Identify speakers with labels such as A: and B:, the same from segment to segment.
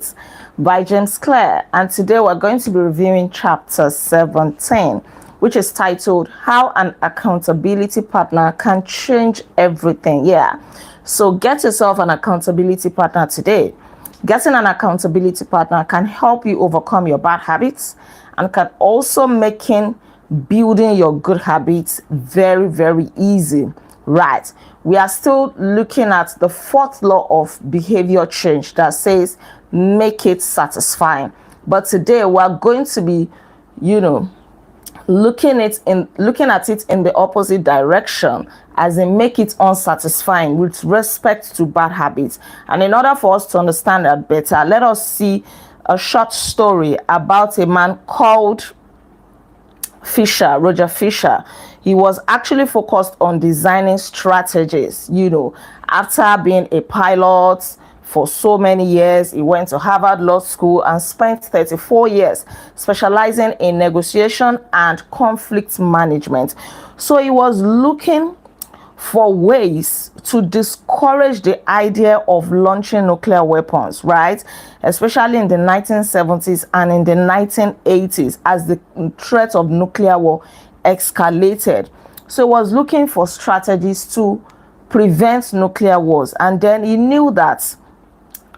A: Habits by James Clear. And today we're going to be reviewing chapter 17, which is titled How an Accountability Partner Can Change Everything. Yeah. So get yourself an accountability partner today. Getting an accountability partner can help you overcome your bad habits and can also making building your good habits very, very easy. Right. We are still looking at the fourth law of behavior change that says make it satisfying. But today we're going to be, looking at it in the opposite direction, as in make it unsatisfying with respect to bad habits. And in order for us to understand that better, let us see a short story about a man called Roger Fisher. He was actually focused on designing strategies. After being a pilot for so many years, he went to Harvard Law School and spent 34 years specializing in negotiation and conflict management. So he was looking for ways to discourage the idea of launching nuclear weapons, right? Especially in the 1970s and in the 1980s, as the threat of nuclear war escalated. So he was looking for strategies to prevent nuclear wars. And then he knew that,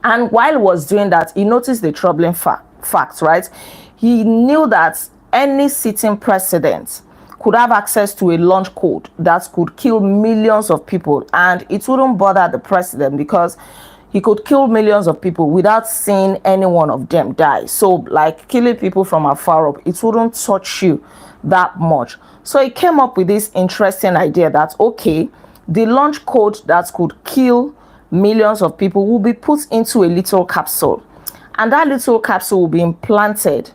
A: and while he was doing that, he noticed the troubling fact, right? He knew that any sitting president could have access to a launch code that could kill millions of people, and it wouldn't bother the president because he could kill millions of people without seeing any one of them die. So like killing people from afar up, it wouldn't touch you that much. So he came up with this interesting idea that, okay, the launch code that could kill millions of people will be put into a little capsule, and that little capsule will be implanted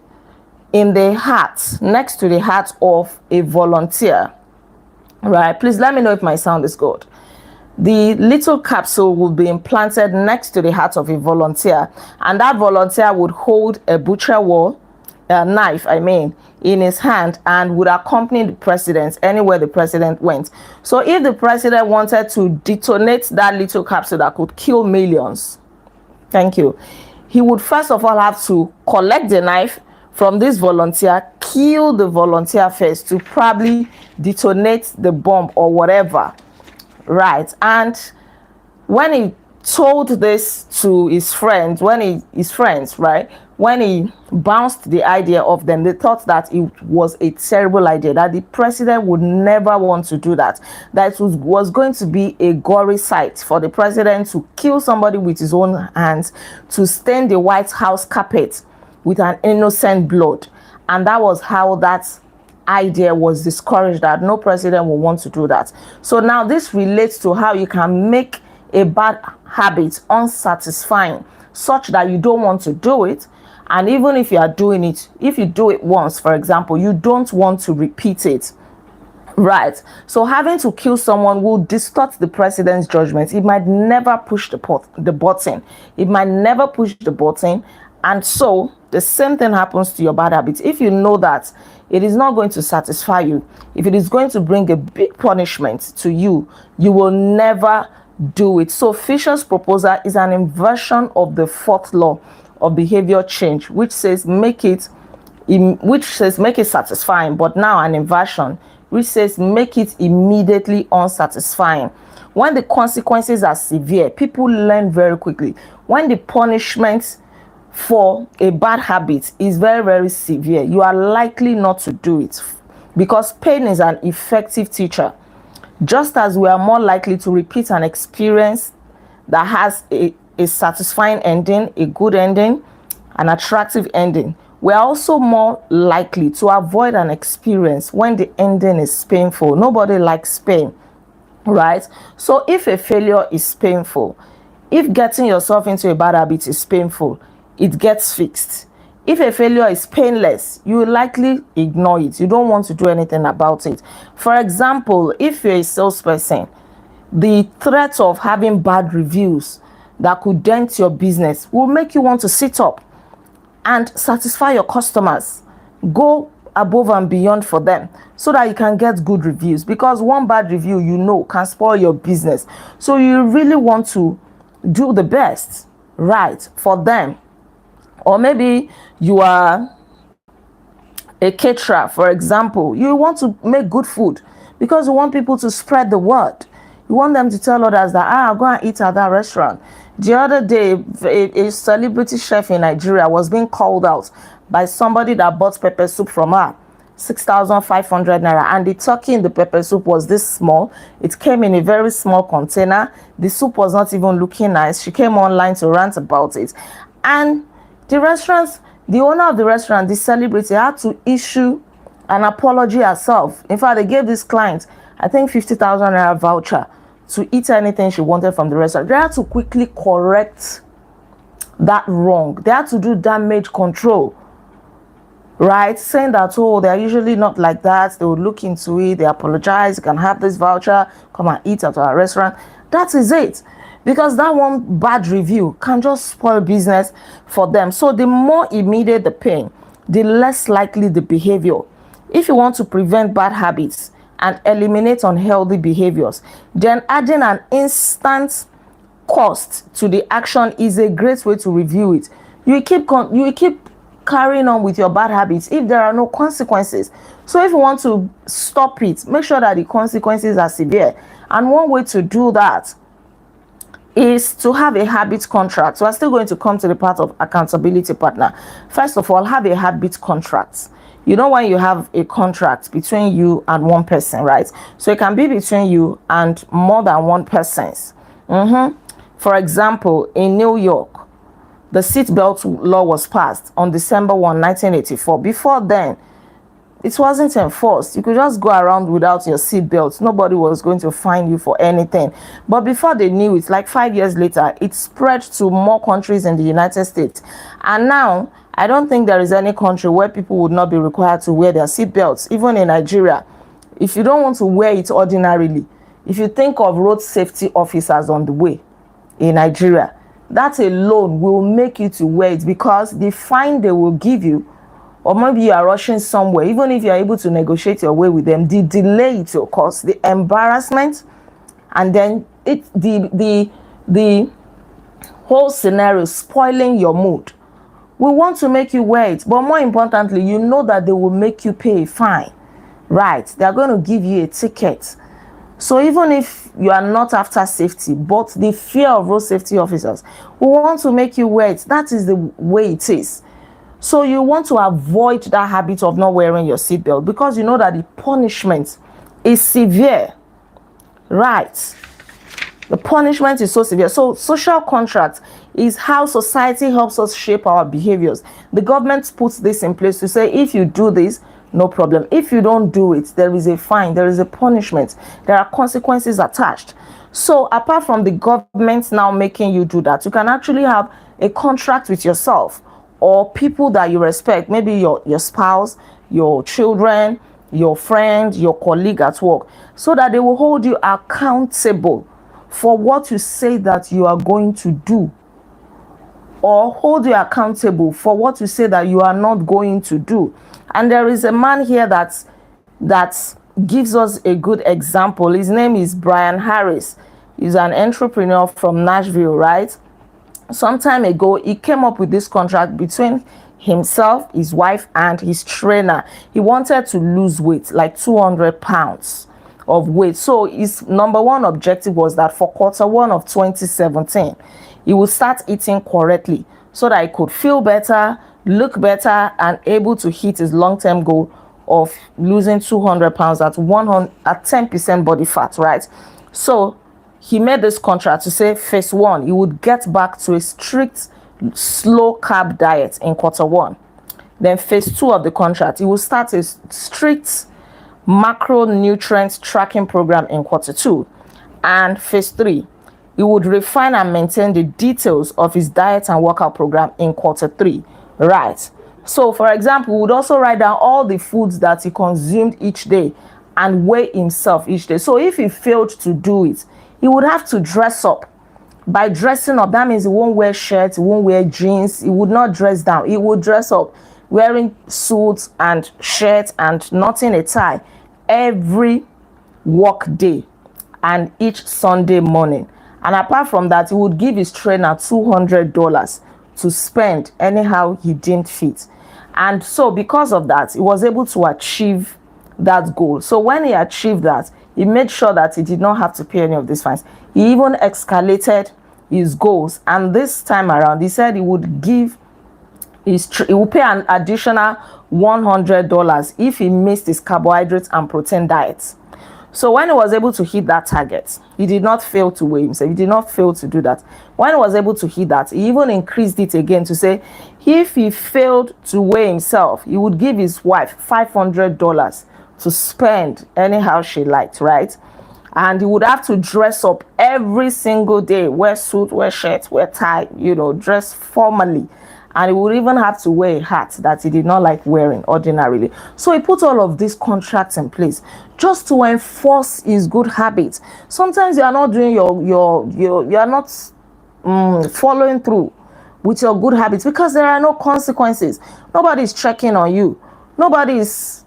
A: in the heart, next to the heart of a volunteer. Right, please let me know if my sound is good. The little capsule will be implanted next to the heart of a volunteer, and that volunteer would hold a knife, in his hand, and would accompany the president anywhere the president went. So if the president wanted to detonate that little capsule that could kill millions, he would first of all have to collect the knife from this volunteer, kill the volunteer first to probably detonate the bomb or whatever, right? And when he told this to his friends, when he bounced the idea of them, they thought that it was a terrible idea, that the president would never want to do that it was going to be a gory sight for the president to kill somebody with his own hands, to stain the White House carpet with an innocent blood. And that was how that idea was discouraged, that no president will want to do that. So now this relates to how you can make a bad habit unsatisfying, such that you don't want to do it. And even if you are doing it, if you do it once, for example, you don't want to repeat it. Right. So having to kill someone will distort the president's judgment. It might never push the button. It might never push the button. And so the same thing happens to your bad habits. If you know that it is not going to satisfy you, if it is going to bring a big punishment to you, you will never do it. So Fisher's proposal is an inversion of the fourth law of behavior change, which says make it satisfying, but now an inversion which says make it immediately unsatisfying. When the consequences are severe, people learn very quickly. When the punishment for a bad habit is very, very severe, you are likely not to do it, because pain is an effective teacher. Just as we are more likely to repeat an experience that has a satisfying ending, a good ending, an attractive ending, we are also more likely to avoid an experience when the ending is painful. Nobody likes pain, right? So if a failure is painful, if getting yourself into a bad habit is painful, it gets fixed. If a failure is painless, you will likely ignore it. You don't want to do anything about it. For example, if you're a salesperson, the threat of having bad reviews that could dent your business will make you want to sit up and satisfy your customers. Go above and beyond for them so that you can get good reviews, because one bad review, can spoil your business. So you really want to do the best, right, for them. Or maybe you are a caterer, for example. You want to make good food because you want people to spread the word. You want them to tell others that, go and eat at that restaurant. The other day, a celebrity chef in Nigeria was being called out by somebody that bought pepper soup from her, 6,500 naira, and the turkey in the pepper soup was this small. It came in a very small container. The soup was not even looking nice. She came online to rant about it, and the owner of the restaurant, the celebrity, had to issue an apology herself. In fact, they gave this client, I think, 50,000 naira voucher to eat anything she wanted from the restaurant. They had to quickly correct that wrong. They had to do damage control, right? Saying that, they're usually not like that. They would look into it. They apologize. You can have this voucher. Come and eat at our restaurant. That is it. Because that one bad review can just spoil business for them. So the more immediate the pain, the less likely the behavior. If you want to prevent bad habits and eliminate unhealthy behaviors, then adding an instant cost to the action is a great way to review it. You keep carrying on with your bad habits if there are no consequences. So if you want to stop it, make sure that the consequences are severe. And one way to do that is to have a habit contract. So we're still going to come to the part of accountability partner. First of all, have a habit contract. You know, when you have a contract between you and one person, right? So it can be between you and more than one persons. For example, in New York, the seatbelt law was passed on December 1, 1984. Before then, it wasn't enforced. You could just go around without your seatbelt. Nobody was going to fine you for anything. But before they knew it, like 5 years later, it spread to more countries in the United States. And now, I don't think there is any country where people would not be required to wear their seatbelts, even in Nigeria. If you don't want to wear it ordinarily, if you think of road safety officers on the way in Nigeria, that alone will make you to wear it, because the fine they will give you, or maybe you are rushing somewhere, even if you are able to negotiate your way with them, the delay it will cause, the embarrassment, and then the whole scenario spoiling your mood. We want to make you wear it, but more importantly, you know that they will make you pay a fine, right? They are going to give you a ticket. So even if you are not after safety, but the fear of road safety officers, we want to make you wear it. That is the way it is. So you want to avoid that habit of not wearing your seatbelt, because you know that the punishment is severe, right? The punishment is so severe. So social contract is how society helps us shape our behaviors. The government puts this in place to say, if you do this, no problem. If you don't do it, there is a fine, there is a punishment, there are consequences attached. So apart from the government now making you do that, you can actually have a contract with yourself or people that you respect, maybe your spouse, your children, your friend, your colleague at work, so that they will hold you accountable for what you say that you are going to do, or hold you accountable for what you say that you are not going to do. And there is a man here that gives us a good example. His name is Brian Harris. He's an entrepreneur from Nashville, right? Some time ago, he came up with this contract between himself, his wife, and his trainer. He wanted to lose weight, like 200 pounds of weight. So his number one objective was that for Q1 of 2017, he would start eating correctly so that he could feel better, look better, and able to hit his long-term goal of losing 200 pounds at 10% body fat, right? So he made this contract to say, phase one, he would get back to a strict slow carb diet in Q1. Then phase two of the contract, he will start a strict macronutrient tracking program in Q2. And phase three, he would refine and maintain the details of his diet and workout program in Q3, right? So for example, he would also write down all the foods that he consumed each day and weigh himself each day. So if he failed to do it, he would have to dress up. By dressing up, that means he won't wear shirts, he won't wear jeans, he would not dress down. He would dress up, wearing suits and shirts and not in a tie every work day and each Sunday morning. And apart from that, he would give his trainer $200 to spend anyhow he deemed fit. And so because of that, he was able to achieve that goal. So when he achieved that, he made sure that he did not have to pay any of these fines. He even escalated his goals, and this time around he said he would give he will pay an additional $100 if he missed his carbohydrates and protein diet. So when he was able to hit that target, he did not fail to weigh himself. He did not fail to do that. When he was able to hit that, he even increased it again to say if he failed to weigh himself, he would give his wife $500 to spend anyhow she liked, right? And he would have to dress up every single day, wear suit, wear shirt, wear tie, dress formally. And he would even have to wear a hat that he did not like wearing ordinarily. So he put all of these contracts in place just to enforce his good habits. Sometimes you are not doing you are not following through with your good habits because there are no consequences. Nobody's checking on you. Nobody's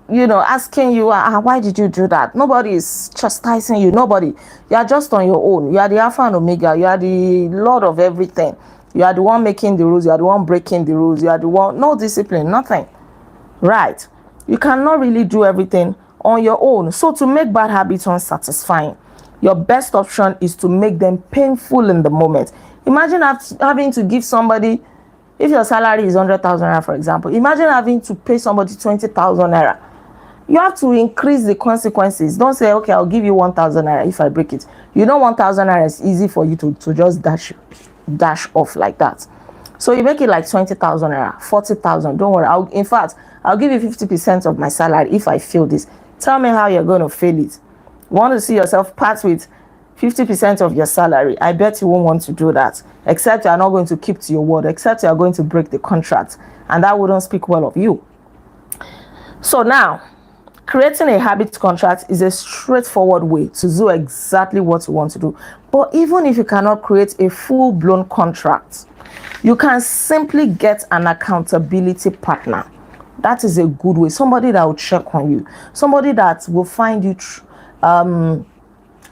A: asking you, why did you do that? Nobody is chastising you. Nobody. You are just on your own. You are the Alpha and Omega. You are the Lord of everything. You are the one making the rules. You are the one breaking the rules. You are the one, no discipline, nothing. Right? You cannot really do everything on your own. So to make bad habits unsatisfying, your best option is to make them painful in the moment. Imagine having to give somebody, if your salary is 100,000 naira, for example, imagine having to pay somebody 20,000 naira. You have to increase the consequences. Don't say, okay, I'll give you 1,000 naira if I break it. 1,000 naira is easy for you to just dash off like that. So you make it like 20,000 naira, 40,000. Don't worry. In fact, I'll give you 50% of my salary if I fail this. Tell me how you're going to fail it. Want to see yourself part with 50% of your salary? I bet you won't want to do that, except you're not going to keep to your word, except you're going to break the contract, and that wouldn't speak well of you. So now, creating a habit contract is a straightforward way to do exactly what you want to do. But even if you cannot create a full-blown contract, you can simply get an accountability partner. That is a good way. Somebody that will check on you. Somebody that will find you, that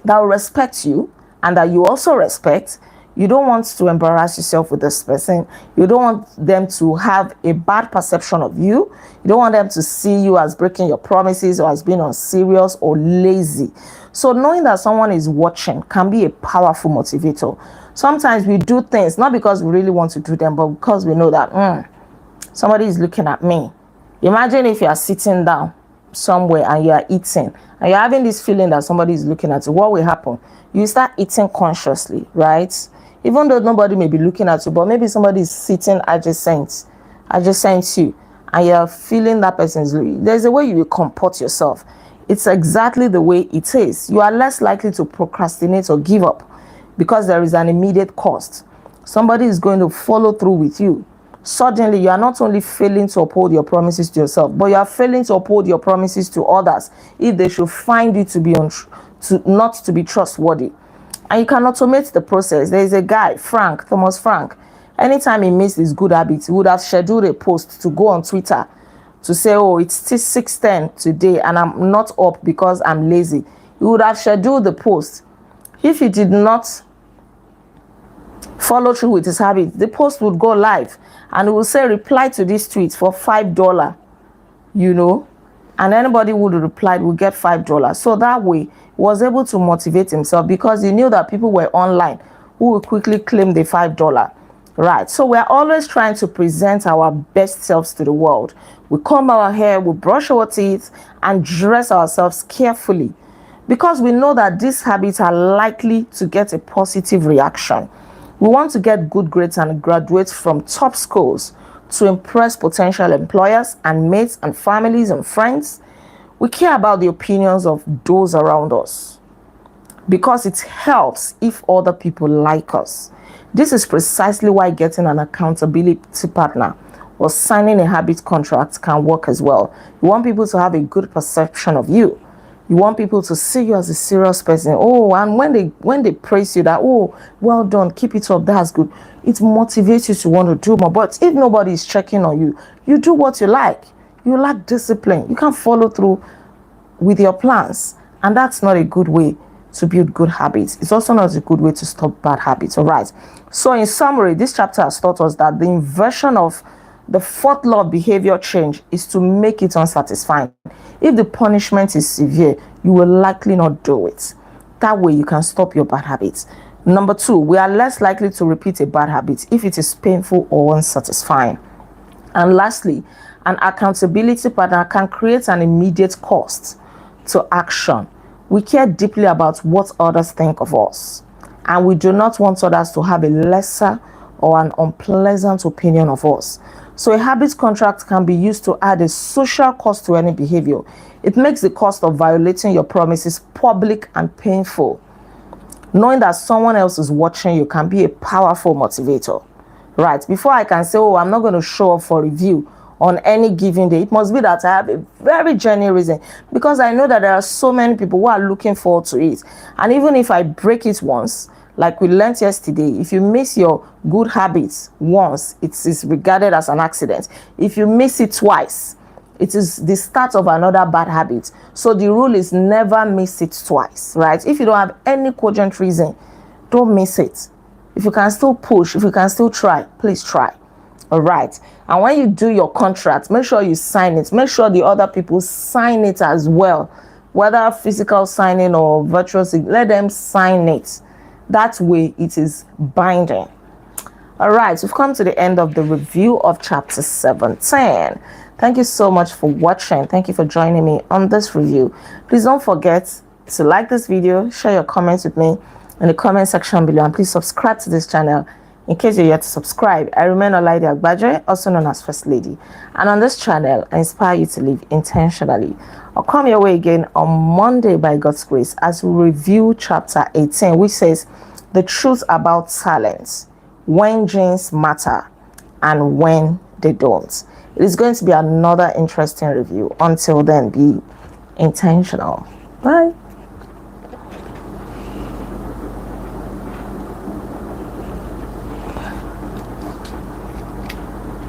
A: will respect you and that you also respect. You don't want to embarrass yourself with this person. You don't want them to have a bad perception of you. You don't want them to see you as breaking your promises or as being unserious or lazy. So knowing that someone is watching can be a powerful motivator. Sometimes we do things not because we really want to do them, but because we know that somebody is looking at me. Imagine if you are sitting down somewhere and you are eating and you're having this feeling that somebody is looking at you. What will happen? You start eating consciously, right? Even though nobody may be looking at you, but maybe somebody is sitting adjacent you, and you're feeling that person's looking. There's a way you will comport yourself. It's exactly the way it is. You are less likely to procrastinate or give up because there is an immediate cost. Somebody is going to follow through with you. Suddenly, you are not only failing to uphold your promises to yourself, but you are failing to uphold your promises to others if they should find you to be not to be trustworthy. And you can automate the process. There is a guy, Thomas Frank. Anytime he missed his good habits, he would have scheduled a post to go on Twitter to say, oh, it's still 6:10 today and I'm not up because I'm lazy. He would have scheduled the post. If he did not follow through with his habit, the post would go live and it will say reply to this tweet for $5, and anybody who would reply will get $5. So that way he was able to motivate himself because he knew that people were online who would quickly claim the $5. Right. So we're always trying to present our best selves to the world. We comb our hair, we brush our teeth and dress ourselves carefully because we know that these habits are likely to get a positive reaction. We want to get good grades and graduate from top schools to impress potential employers and mates and families and friends. We care about the opinions of those around us because it helps if other people like us. This is precisely why getting an accountability partner or signing a habit contract can work as well. You want people to have a good perception of you. You want people to see you as a serious person. Oh, and when they praise you that, oh, well done, keep it up, that's good. It motivates you to want to do more. But if nobody is checking on you, you do what you like. You lack discipline. You can't follow through with your plans. And that's not a good way to build good habits. It's also not a good way to stop bad habits. All right. So in summary, this chapter has taught us that the inversion of the fourth law of behavior change is to make it unsatisfying. If the punishment is severe, you will likely not do it. That way you can stop your bad habits. Number 2, we are less likely to repeat a bad habit if it is painful or unsatisfying. And lastly, an accountability partner can create an immediate cost to action. We care deeply about what others think of us, and we do not want others to have a lesser or an unpleasant opinion of us. So a habit contract can be used to add a social cost to any behavior. It makes the cost of violating your promises public and painful. Knowing that someone else is watching you can be a powerful motivator. Right, before I can say, oh, I'm not going to show up for review on any given day, it must be that I have a very genuine reason, because I know that there are so many people who are looking forward to it. And even if I break it once, like we learned yesterday, if you miss your good habits once, it is regarded as an accident. If you miss it twice, it is the start of another bad habit. So the rule is never miss it twice, right? If you don't have any cogent reason, don't miss it. If you can still push, if you can still try, please try. All right. And when you do your contract, make sure you sign it. Make sure the other people sign it as well. Whether physical signing or virtual signing, let them sign it. That way it is binding. All right. We've come to the end of the review of chapter 17. Thank you so much for watching. Thank you for joining me on this review. Please don't forget to like this video, share your comments with me in the comment section below, and please subscribe to this channel in case you're yet to subscribe. I remain Olaide Agbaje, also known as First Lady, and on this channel I inspire you to live intentionally. I'll come your way again on Monday by God's grace as we review chapter 18, which says the truth about talents, when genes matter and when they don't. It is going to be another interesting review. Until then, be intentional. Bye.